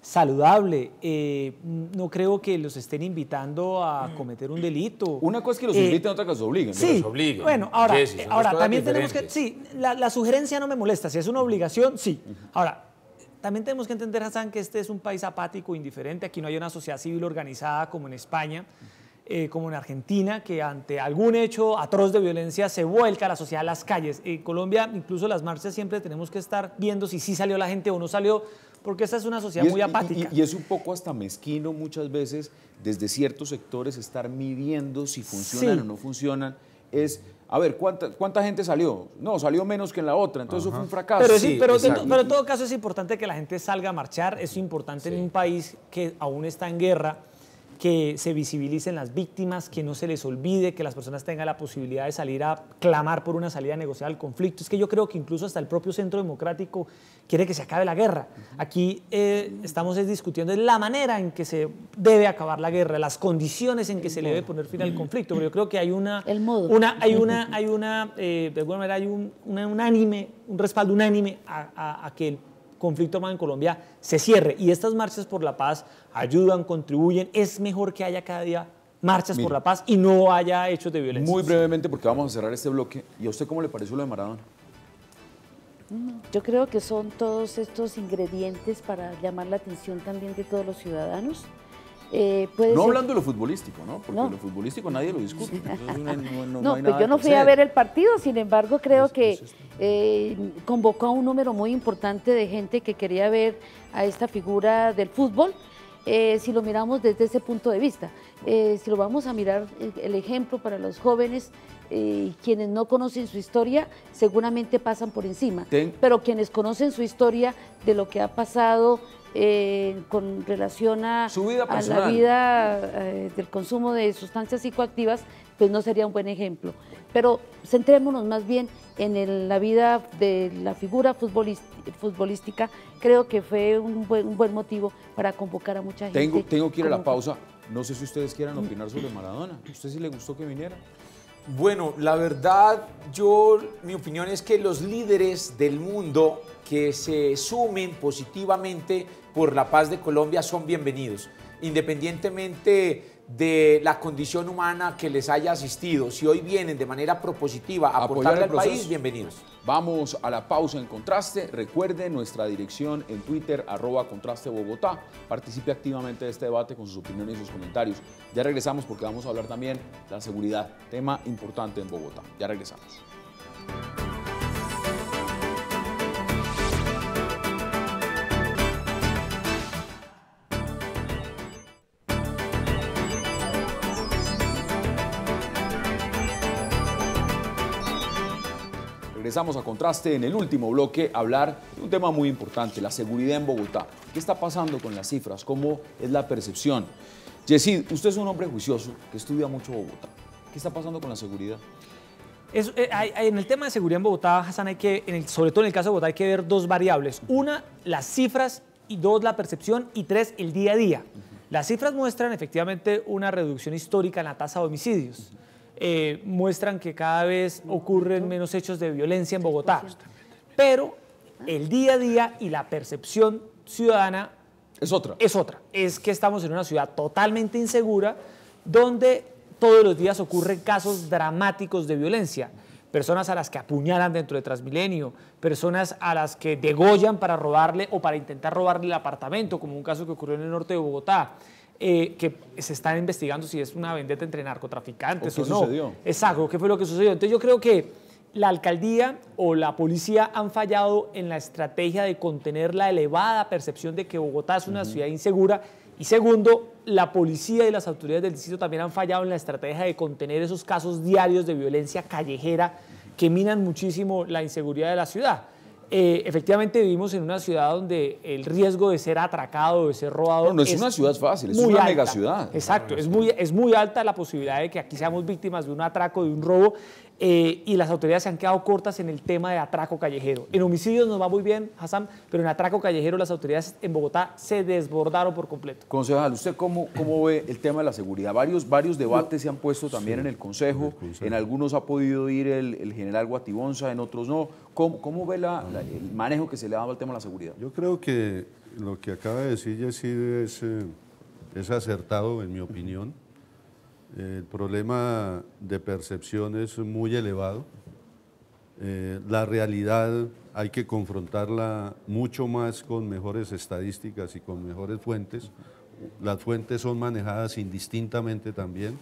saludable. No creo que los estén invitando a cometer un delito. Una cosa es que los inviten, otra cosa que los obliguen. Sí, bueno, ahora también tenemos que... Sí, la sugerencia no me molesta, si es una obligación, sí. Ahora, también tenemos que entender, Hassan, que este es un país apático, indiferente. Aquí no hay una sociedad civil organizada como en España, como en Argentina, que ante algún hecho atroz de violencia se vuelca la sociedad a las calles. En Colombia, incluso las marchas, siempre tenemos que estar viendo si sí salió la gente o no salió, porque esta es una sociedad muy apática. Y es un poco hasta mezquino muchas veces, desde ciertos sectores, estar midiendo si funcionan o no funcionan. A ver, ¿cuánta gente salió? No, salió menos que en la otra, entonces eso fue un fracaso. Pero en todo caso es importante que la gente salga a marchar, es importante en un país que aún está en guerra, que se visibilicen las víctimas, que no se les olvide, que las personas tengan la posibilidad de salir a clamar por una salida negociada al conflicto. Es que yo creo que incluso hasta el propio Centro Democrático quiere que se acabe la guerra. Aquí estamos discutiendo la manera en que se debe acabar la guerra, las condiciones en que se le debe poner fin al conflicto, pero yo creo que hay un respaldo unánime a que el conflicto armado en Colombia se cierre, y estas marchas por la paz ayudan, contribuyen. Es mejor que haya cada día marchas por la paz y no haya hechos de violencia. Muy brevemente, porque vamos a cerrar este bloque, ¿y a usted cómo le pareció lo de Maradona? Yo creo que son todos estos ingredientes para llamar la atención también de todos los ciudadanos. No hablando de lo futbolístico, ¿no? Porque lo futbolístico nadie lo discute. Yo no fui a ver el partido, sin embargo creo que convocó a un número muy importante de gente que quería ver a esta figura del fútbol, si lo miramos desde ese punto de vista. Si lo vamos a mirar, el ejemplo para los jóvenes, quienes no conocen su historia seguramente pasan por encima, pero quienes conocen su historia de lo que ha pasado con relación a la vida del consumo de sustancias psicoactivas, pues no sería un buen ejemplo. Pero centrémonos más bien en la vida de la figura futbolística. Creo que fue un buen motivo para convocar a mucha gente. Tengo que ir a la pausa. No sé si ustedes quieran opinar sobre Maradona. ¿A usted sí le gustó que viniera? Bueno, la verdad, mi opinión es que los líderes del mundo que se sumen positivamente por la paz de Colombia son bienvenidos, independientemente de la condición humana que les haya asistido. Si hoy vienen de manera propositiva a aportarle al país, bienvenidos. Vamos a la pausa en Contraste. Recuerde nuestra dirección en Twitter, @ContrasteBogotá. Participe activamente de este debate con sus opiniones y sus comentarios. Ya regresamos porque vamos a hablar también de la seguridad, tema importante en Bogotá. Ya regresamos. Regresamos a Contraste en el último bloque a hablar de un tema muy importante, la seguridad en Bogotá. ¿Qué está pasando con las cifras? ¿Cómo es la percepción? Yesid, usted es un hombre juicioso que estudia mucho Bogotá. ¿Qué está pasando con la seguridad? En el tema de seguridad en Bogotá, Hassan, sobre todo en el caso de Bogotá, hay que ver dos variables. Una, las cifras, y dos, la percepción, y tres, el día a día. Las cifras muestran efectivamente una reducción histórica en la tasa de homicidios. Muestran que cada vez ocurren menos hechos de violencia en Bogotá. Pero el día a día y la percepción ciudadana es otra. Es que estamos en una ciudad totalmente insegura, donde todos los días ocurren casos dramáticos de violencia. Personas a las que apuñalan dentro de Transmilenio, personas a las que degollan para robarle o para intentar robarle el apartamento, como un caso que ocurrió en el norte de Bogotá. Que se están investigando si es una vendetta entre narcotraficantes o no. ¿Qué sucedió? Exacto, ¿qué fue lo que sucedió? Entonces yo creo que la alcaldía o la policía han fallado en la estrategia de contener la elevada percepción de que Bogotá es una ciudad insegura. Y segundo, la policía y las autoridades del distrito también han fallado en la estrategia de contener esos casos diarios de violencia callejera que minan muchísimo la inseguridad de la ciudad. Efectivamente vivimos en una ciudad donde el riesgo de ser atracado, de ser robado... No es una ciudad fácil, es una megaciudad. Exacto, es muy alta la posibilidad de que aquí seamos víctimas de un atraco, de un robo, y las autoridades se han quedado cortas en el tema de atraco callejero. En homicidios nos va muy bien, Hassan, pero en atraco callejero las autoridades en Bogotá se desbordaron por completo. Concejal, ¿usted cómo ve el tema de la seguridad? Varios debates se han puesto también en el Consejo. En algunos ha podido ir el general Guatibonza, en otros no. ¿Cómo ve el manejo que se le ha dado al tema de la seguridad? Yo creo que lo que acaba de decir Yesid es acertado, en mi opinión. El problema de percepción es muy elevado. La realidad hay que confrontarla mucho más con mejores estadísticas y con mejores fuentes. Las fuentes son manejadas indistintamente también.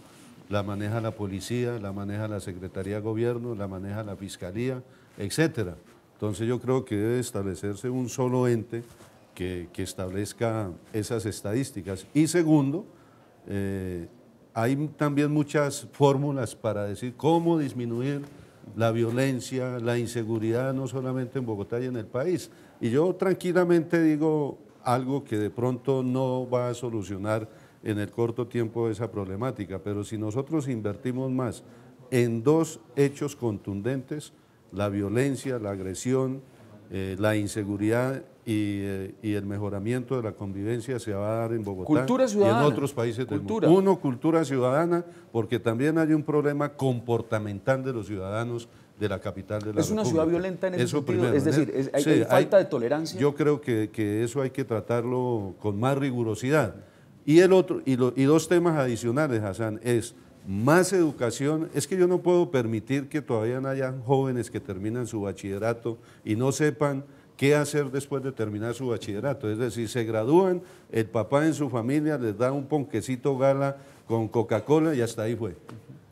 La maneja la policía, la maneja la Secretaría de Gobierno, la maneja la Fiscalía, etcétera. Entonces yo creo que debe establecerse un solo ente que establezca esas estadísticas. Y segundo, hay también muchas fórmulas para decir cómo disminuir la violencia, la inseguridad, no solamente en Bogotá y en el país. Y yo tranquilamente digo algo que de pronto no va a solucionar en el corto tiempo esa problemática, pero si nosotros invertimos más en dos hechos contundentes, la violencia, la agresión, la inseguridad y el mejoramiento de la convivencia se va a dar en Bogotá cultura ciudadana, y en otros países del mundo. Uno, cultura ciudadana, porque también hay un problema comportamental de los ciudadanos de la capital de la República. ¿Es una ciudad violenta en ese sentido? Primero, es decir, ¿hay falta de tolerancia? Yo creo que eso hay que tratarlo con más rigurosidad. Y dos temas adicionales, Hassan, es más educación. Es que yo no puedo permitir que todavía no hayan jóvenes que terminan su bachillerato y no sepan qué hacer después de terminar su bachillerato. Es decir, se gradúan, el papá en su familia les da un ponquecito gala con Coca-Cola y hasta ahí fue.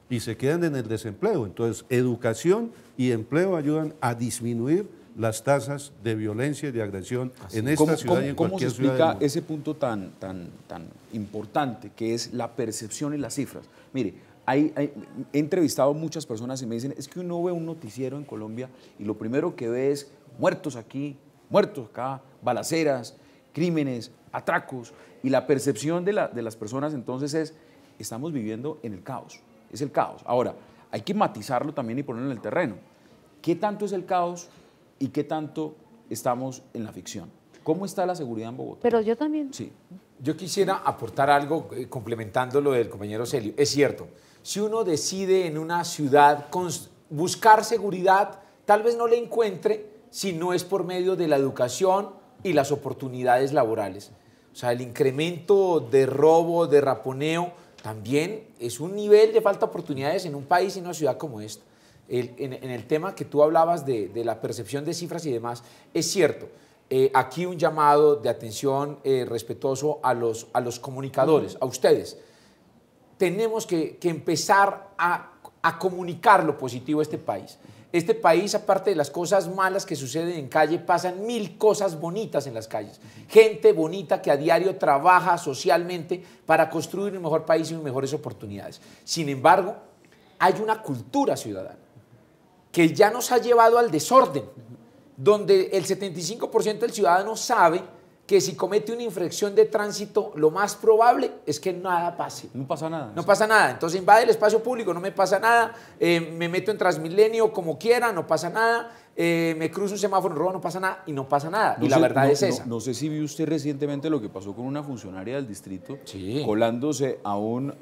Y se quedan en el desempleo. Entonces, educación y empleo ayudan a disminuir las tasas de violencia y de agresión en esta ciudad y en cualquier ciudad. ¿Cómo se explica ese punto tan importante que es la percepción y las cifras? Mire, he entrevistado a muchas personas y me dicen, es que uno ve un noticiero en Colombia y lo primero que ve es muertos aquí, muertos acá, balaceras, crímenes, atracos, y la percepción de las personas entonces es, estamos viviendo en el caos, es el caos. Ahora, hay que matizarlo también y ponerlo en el terreno. ¿Qué tanto es el caos y qué tanto estamos en la ficción? ¿Cómo está la seguridad en Bogotá? Pero yo también. Sí. Yo quisiera aportar algo complementando lo del compañero Celio. Es cierto, si uno decide en una ciudad buscar seguridad, tal vez no la encuentre si no es por medio de la educación y las oportunidades laborales. O sea, el incremento de robo, de raponeo, también es un nivel de falta de oportunidades en un país y en una ciudad como esta. En el tema que tú hablabas de la percepción de cifras y demás, es cierto. Aquí un llamado de atención respetuoso a los comunicadores, a ustedes. Tenemos que empezar a comunicar lo positivo de este país. Este país, aparte de las cosas malas que suceden en calle, pasan 1000 cosas bonitas en las calles. Gente bonita que a diario trabaja socialmente para construir un mejor país y mejores oportunidades. Sin embargo, hay una cultura ciudadana que ya nos ha llevado al desorden, donde el 75% del ciudadano sabe que si comete una infracción de tránsito, lo más probable es que nada pase. No pasa nada. No pasa nada. Entonces invade el espacio público, no me pasa nada. Me meto en Transmilenio como quiera, no pasa nada. Me cruzo un semáforo en rojo, no pasa nada. Y no pasa nada. Y la verdad es esa. No sé si vio usted recientemente lo que pasó con una funcionaria del distrito colándose a un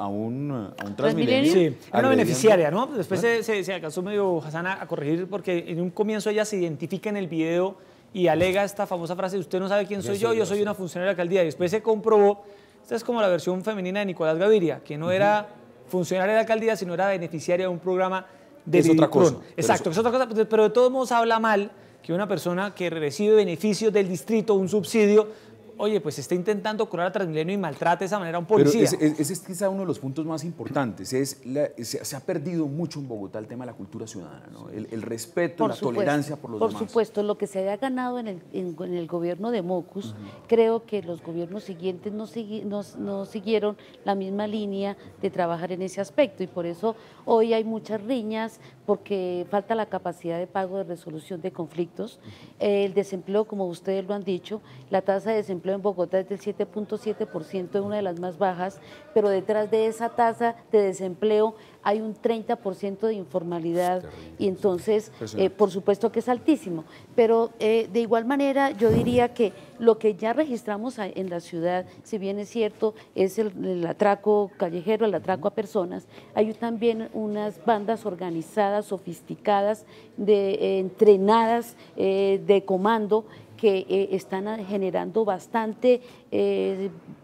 Transmilenio. Sí, una beneficiaria, ¿no? Después se alcanzó medio Hassan a corregir porque en un comienzo ella se identifica en el video y alega esta famosa frase: usted no sabe quién soy yo soy una funcionaria de la alcaldía. Y después se comprobó, esta es como la versión femenina de Nicolás Gaviria, que no era funcionaria de la alcaldía, sino era beneficiaria de un programa de es otra cosa. Exacto, es otra cosa, pero de todos modos habla mal que una persona que recibe beneficios del distrito, un subsidio, oye, pues está intentando curar a Transmilenio y maltrata de esa manera a un policía. Pero ese es quizá uno de los puntos más importantes. Se ha perdido mucho en Bogotá el tema de la cultura ciudadana, ¿no? El respeto, la tolerancia por los demás. Por supuesto, lo que se había ganado en el gobierno de Mocus, creo que los gobiernos siguientes no siguieron la misma línea de trabajar en ese aspecto, y por eso hoy hay muchas riñas, porque falta la capacidad de pago de resolución de conflictos. El desempleo, como ustedes lo han dicho, la tasa de desempleo en Bogotá es del 7.7%, una de las más bajas, pero detrás de esa tasa de desempleo hay un 30% de informalidad, y entonces, por supuesto que es altísimo. Pero de igual manera, yo diría que lo que ya registramos en la ciudad, si bien es cierto, es el atraco callejero, el atraco a personas, hay también unas bandas organizadas, sofisticadas, entrenadas, de comando, que están generando bastante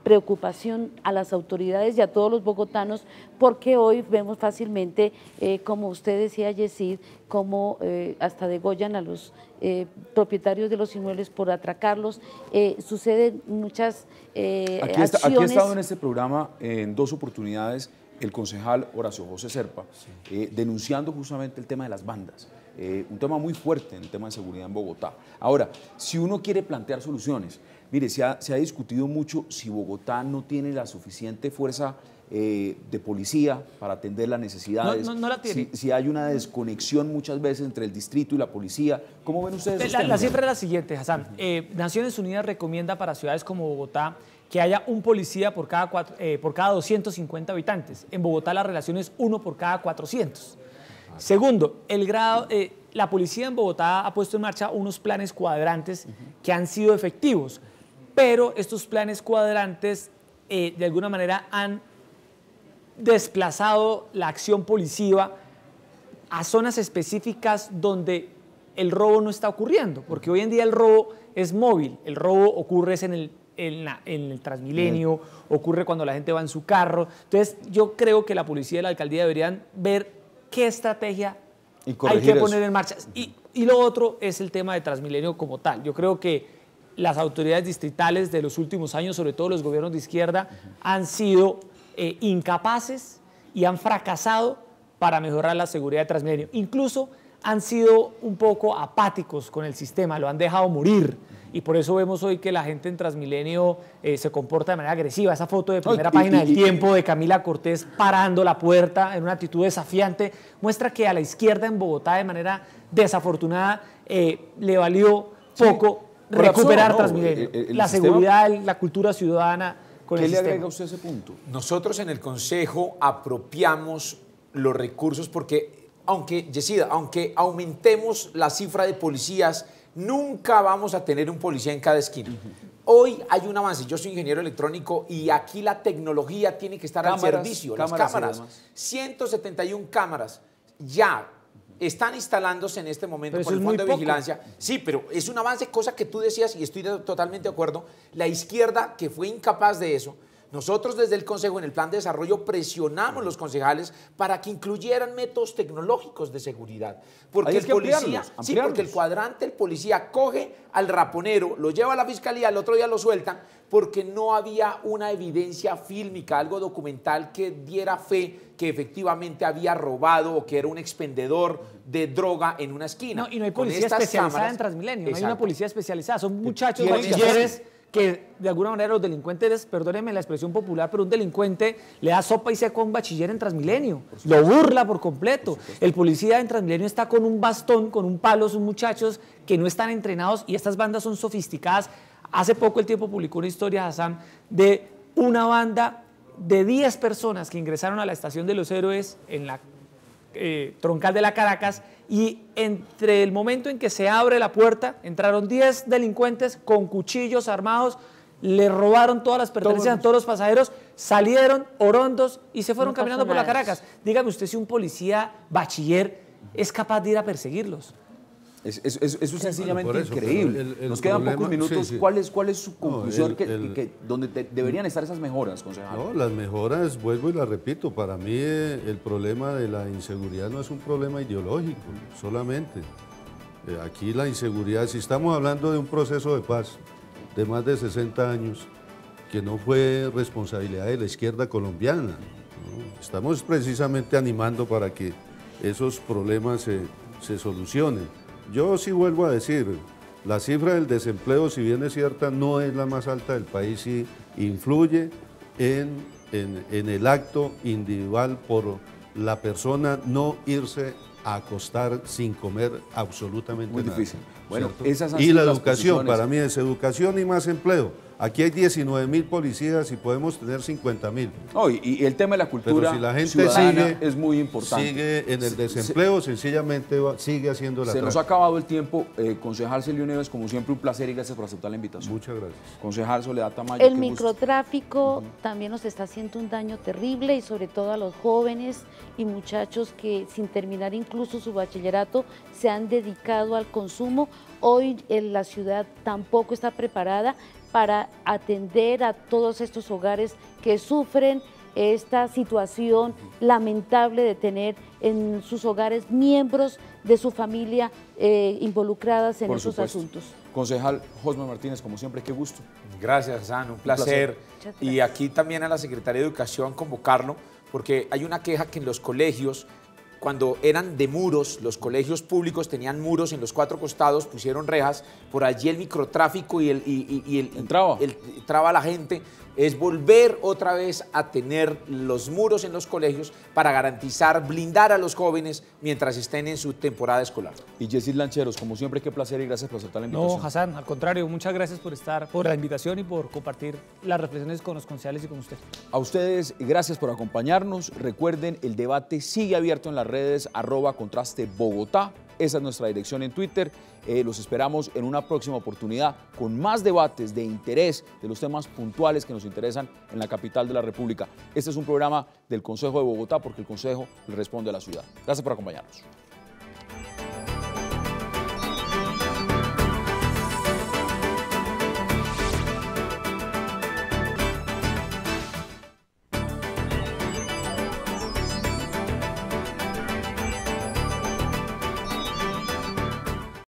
preocupación a las autoridades y a todos los bogotanos, porque hoy vemos fácilmente, como usted decía, Yesid, como hasta degollan a los propietarios de los inmuebles por atracarlos. Suceden muchas acciones. Aquí ha estado en este programa en 2 oportunidades el concejal Horacio José Serpa, denunciando justamente el tema de las bandas. Un tema muy fuerte en el tema de seguridad en Bogotá. Ahora, si uno quiere plantear soluciones, mire, se ha discutido mucho si Bogotá no tiene la suficiente fuerza de policía para atender las necesidades. No la tiene. Si hay una desconexión muchas veces entre el distrito y la policía. ¿Cómo ven ustedes? La cifra es la siguiente, Hassan. Naciones Unidas recomienda para ciudades como Bogotá que haya un policía por cada 250 habitantes. En Bogotá la relación es 1 por cada 400. Segundo, la policía en Bogotá ha puesto en marcha unos planes cuadrantes que han sido efectivos, pero estos planes cuadrantes de alguna manera han desplazado la acción policiva a zonas específicas donde el robo no está ocurriendo, porque hoy en día el robo es móvil, el robo ocurre en el Transmilenio, ocurre cuando la gente va en su carro. Entonces yo creo que la policía y la alcaldía deberían ver qué estrategia hay que poner en marcha. Y lo otro es el tema de Transmilenio como tal. Yo creo que las autoridades distritales de los últimos años, sobre todo los gobiernos de izquierda, han sido incapaces y han fracasado para mejorar la seguridad de Transmilenio. Incluso han sido un poco apáticos con el sistema, lo han dejado morir. Y por eso vemos hoy que la gente en Transmilenio se comporta de manera agresiva. Esa foto de primera página del Tiempo de Camila Cortés parando la puerta en una actitud desafiante muestra que a la izquierda en Bogotá, de manera desafortunada, le valió poco recuperar Transmilenio. La seguridad, la cultura ciudadana con el sistema. ¿Qué le agrega usted a ese punto? Nosotros en el Consejo apropiamos los recursos porque, Yesida, aunque aumentemos la cifra de policías, nunca vamos a tener un policía en cada esquina. Hoy hay un avance. Yo soy ingeniero electrónico y aquí la tecnología tiene que estar al servicio. Las cámaras, 171 cámaras ya están instalándose en este momento por el Fondo de Vigilancia. Sí, pero es un avance, cosa que tú decías y estoy totalmente de acuerdo. La izquierda, que fue incapaz de eso, Nosotros desde el Consejo en el plan de desarrollo presionamos a los concejales para que incluyeran métodos tecnológicos de seguridad. Porque el policía, sí, porque el cuadrante, el policía coge al raponero, lo lleva a la fiscalía, el otro día lo sueltan, porque no había una evidencia fílmica, algo documental que diera fe que efectivamente había robado o que era un expendedor de droga en una esquina. No, y no hay policía especializada en Transmilenio, no hay una policía especializada, son muchachos bachilleres que de alguna manera los delincuentes, perdónenme la expresión popular, pero un delincuente le da sopa y seco a un bachiller en Transmilenio, lo burla por completo. El policía en Transmilenio está con un bastón, con un palo, son muchachos que no están entrenados y estas bandas son sofisticadas. Hace poco el Tiempo publicó una historia, Hassan, de una banda de 10 personas que ingresaron a la Estación de los Héroes en la troncal de la Caracas, y entre el momento en que se abre la puerta entraron 10 delincuentes con cuchillos armados, le robaron todas las pertenencias a todos los pasajeros, salieron orondos y se fueron caminando por la Caracas. Dígame usted si un policía bachiller es capaz de ir a perseguirlos. Eso es sencillamente increíble. Nos quedan pocos minutos. Sí. ¿Cuál es su conclusión donde deberían estar esas mejoras, concejal? No, las mejoras, vuelvo y las repito, para mí el problema de la inseguridad no es un problema ideológico solamente. Aquí la inseguridad, si estamos hablando de un proceso de paz de más de 60 años, que no fue responsabilidad de la izquierda colombiana, ¿no? Estamos precisamente animando para que esos problemas se solucionen. Yo sí vuelvo a decir, la cifra del desempleo, si bien es cierta, no es la más alta del país y influye en el acto individual por la persona no irse a acostar sin comer absolutamente nada. Muy difícil. Bueno, y la educación, para mí es educación y más empleo. Aquí hay 19.000 policías y podemos tener 50.000. Oh, y el tema de la cultura pero si la gente es muy importante. Sigue en el desempleo, sencillamente sigue haciendo la Se nos ha acabado el tiempo. Concejal Celio Nieves, como siempre, un placer y gracias por aceptar la invitación. Muchas gracias. Concejal Soledad Tamayo. El microtráfico también nos está haciendo un daño terrible y sobre todo a los jóvenes y muchachos que sin terminar incluso su bachillerato se han dedicado al consumo. Hoy la ciudad tampoco está preparada para atender a todos estos hogares que sufren esta situación lamentable de tener en sus hogares miembros de su familia involucradas en esos asuntos. Concejal Josmer Martínez, como siempre, qué gusto. Gracias, Hassan, un placer. Y aquí también a la Secretaría de Educación convocarlo, porque hay una queja que en los colegios, cuando eran de muros, los colegios públicos tenían muros en los 4 costados, pusieron rejas, por allí el microtráfico entraba la gente. Es volver otra vez a tener los muros en los colegios para garantizar, blindar a los jóvenes mientras estén en su temporada escolar. Y Yesid Lancheros, como siempre, qué placer y gracias por aceptar la invitación. No, Hassan, al contrario, muchas gracias por la invitación y por compartir las reflexiones con los concejales y con usted. A ustedes, gracias por acompañarnos. Recuerden, el debate sigue abierto en las redes @contrastebogotá. Esa es nuestra dirección en Twitter. Los esperamos en una próxima oportunidad con más debates de interés de los temas puntuales que nos interesan en la capital de la República. Este es un programa del Consejo de Bogotá porque el Consejo le responde a la ciudad. Gracias por acompañarnos.